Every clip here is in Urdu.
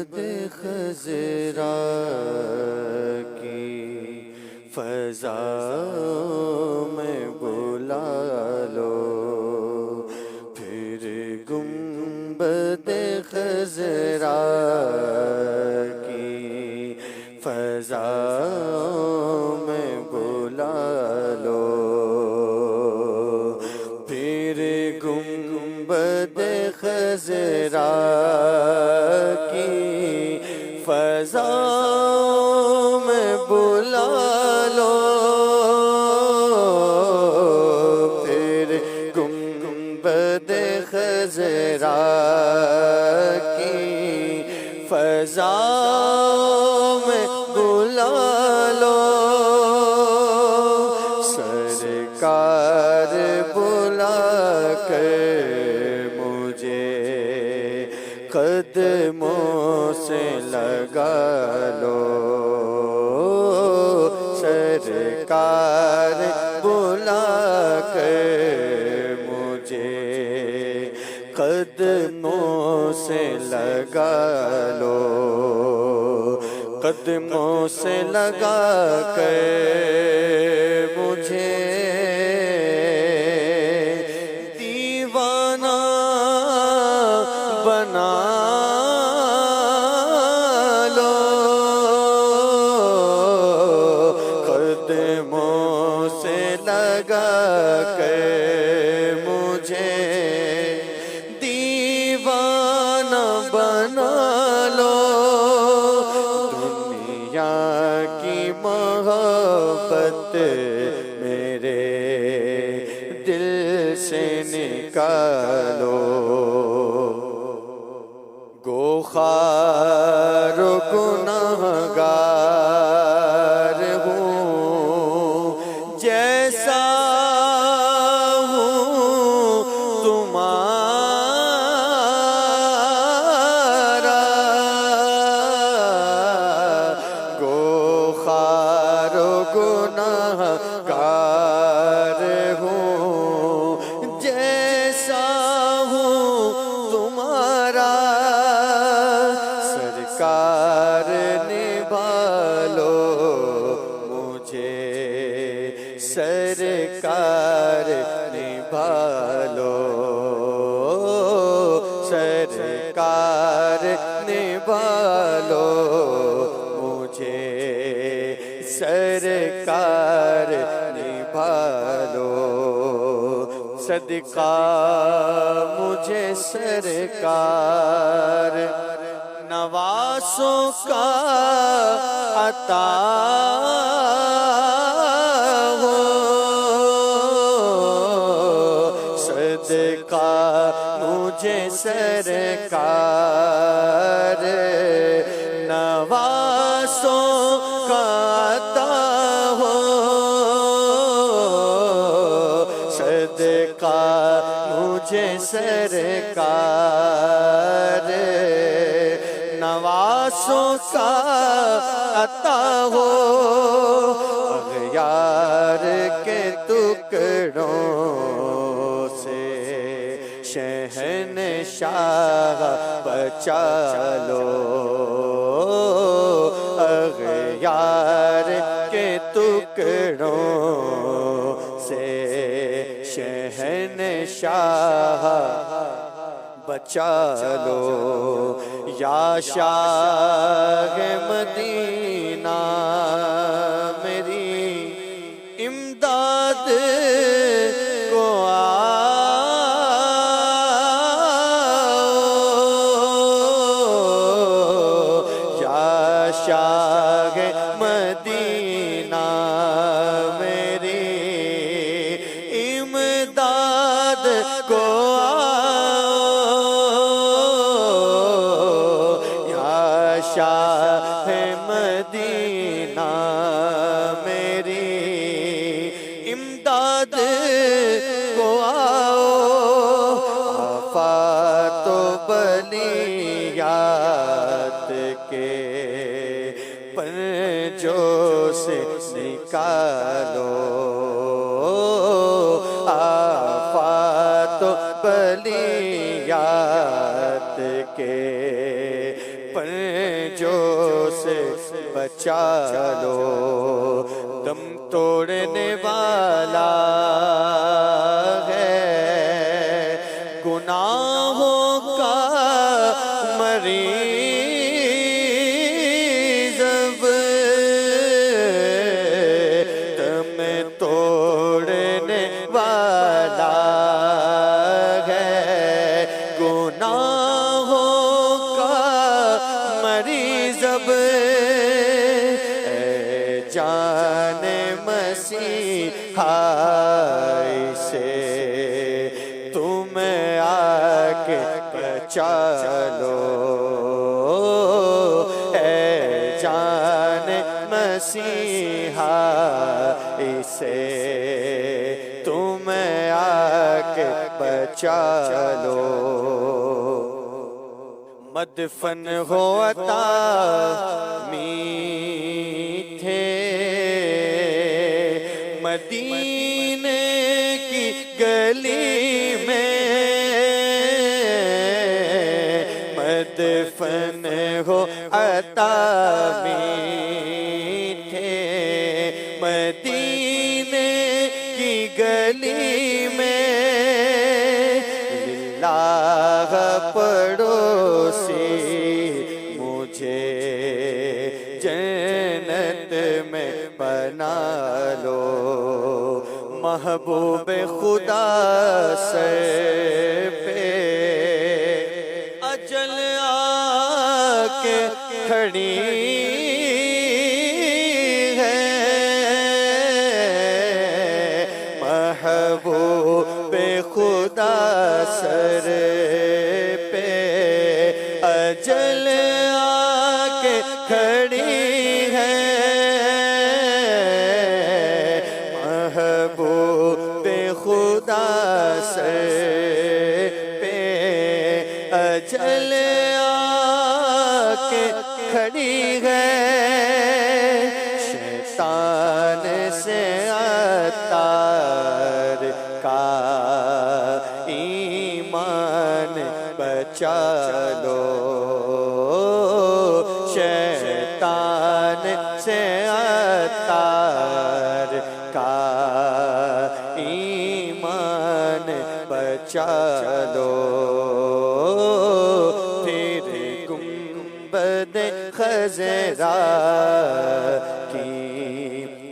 خضرا کی فضا میں بلا لو، پھر گنبد خضرا کی فضا میں بلا لو، پھر گنبد خضرا کی فضا میں بلا لو، پھر گنبد خضرا کی فضا میں بلا لو، سرکار بلا کر مجھے قدموں سے لگا لو، سرکار بلا کر مجھے قدموں سے لگا لو، قدموں سے لگا کر مجھے دیوانہ بنا لو، قدموں سے لگا کر مجھے دیوانہ بنا لو، دنیا کی محبت میرے دل سے نکالو، گوخار و گنہگار ہوں، جیسا ہوں تمہارا، گوخار و گنہگار ہوں، جیسا ہوں تمہارا، سرکار نبھالو مجھے، سرکار نبھالو، سرکار نبھالو مجھے، سرکار نبھالو، صدقہ مجھے سرکار نواسوں کا عطا ہو، صدقہ مجھے سرکار نواسوں کا عطا ہو، صدقہ مجھے سرکار نواسوں کا عطا ہو، اغیار کے ٹکڑوں سے شہنشاہ بچا لو، اغیار کے ٹکڑوں سے شہنشاہ بچا لو، یا شاہ مدینہ میری امداد کو آؤ، یا شاہ مدینہ میری امداد کو شاہ مدینہ میری امداد کو آؤ، آفات و بلیات کے پنجوں سے نکالو، آفات و بلیات کے بچا لو، دم توڑنے والا ہے، گناہوں کا مریض اب دم توڑنے والا ہے، گناہوں کا مریض اب اے جان مسیحا سے تم آ کے بچا لو، اے جان مسیحا سے تم آ کے بچا لو، مدفن ہو عطا میٹھے مدینے کی گلی میں، مدفن ہو عطا میٹھے مدینے کی گلی میں، للہ پڑوسی مجھے جنت میں بنا لو، محبوب خدا سر پہ اجل آ کے کھڑی ہے، محبوب خدا سر پہ اجل آ کے کھڑی ہے، محبوب خدا سر پہ اجل آ کے کھڑی ہے، شیطان سے عطار کا ایمان بچا لو، شیطان سے عطار کا ایمان بچا لو، پھر گنبد خضرا کی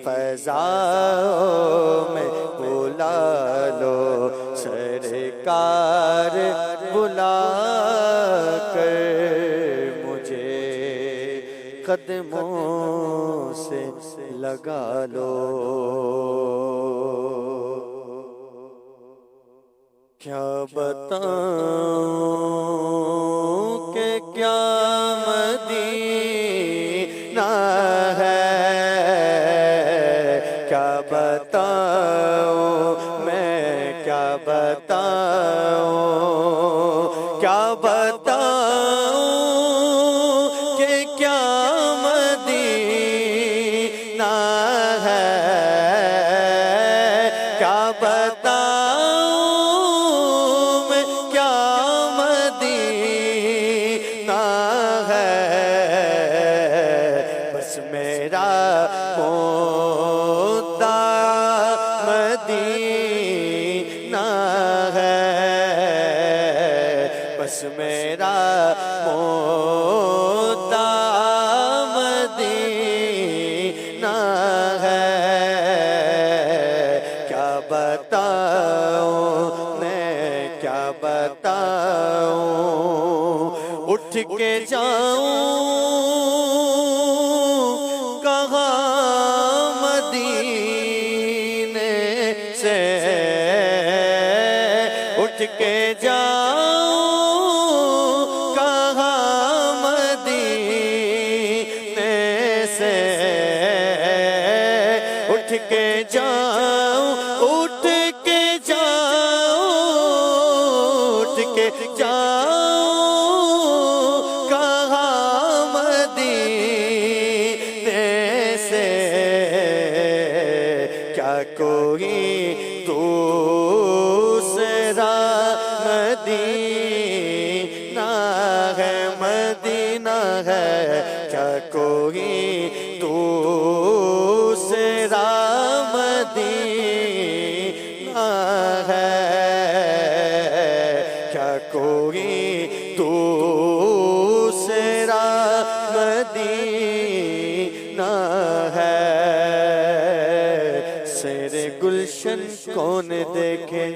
فضاؤں میں بلا لو، سرکار بلا کر مجھے قدموں سے لگا لو، کیا بتاؤں کہ کیا مدینہ ہے، کیا بتاؤں میں کیا بتاؤں، کیا بتاؤں کہ کیا مدینہ ہے، کیا بتاؤں میں کیا مدینہ ہے، بس میرا مدینہ ہے، بس میرا مدینہ ہے، کیا بتاؤں میں کیا بتاؤں، اٹھ کے جاؤں کہاں مدینے سے، اٹھ کے جاؤں کہاں مدینے سے، اٹھ کے جاؤں اٹھ کے جاؤں اٹھ کے جاؤں کہاں مدینے سے، کیا کوئی دوسرا مدینہ ہے، مدینہ ہے، کیا کوئی مدینہ ہے سیر گلشن کون دیکھے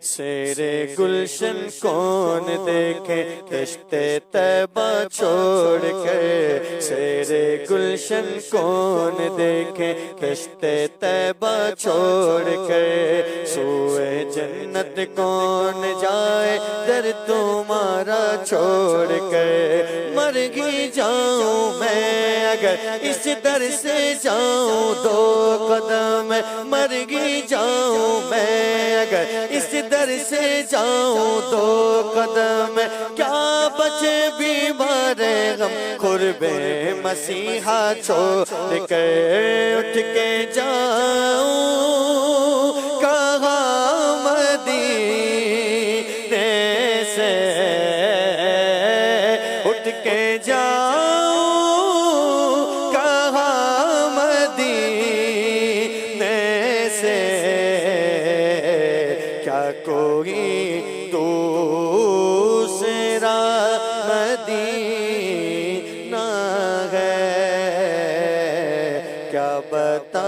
سیر گلشن کون دیکھے دشت طیبہ چھوڑ کے سیر گلشن کون دیکھے دشت طیبہ چھوڑ کے سوئے جنت کون جائے در تمہارا چھوڑ کے مر گی جاؤں میں اگر اس در سے جاؤں دو قدم مر گی جاؤں میں اگر اس در سے جاؤں دو قدم کیا بچے بیمار غم قرب مسیحا چھوڑ کے اٹھ کے جاؤں کہاں مدینے سے اٹھ کے جاؤں کہاں مدینے سے کیا کوئی دوسرا مدینہ ہے کیا بتا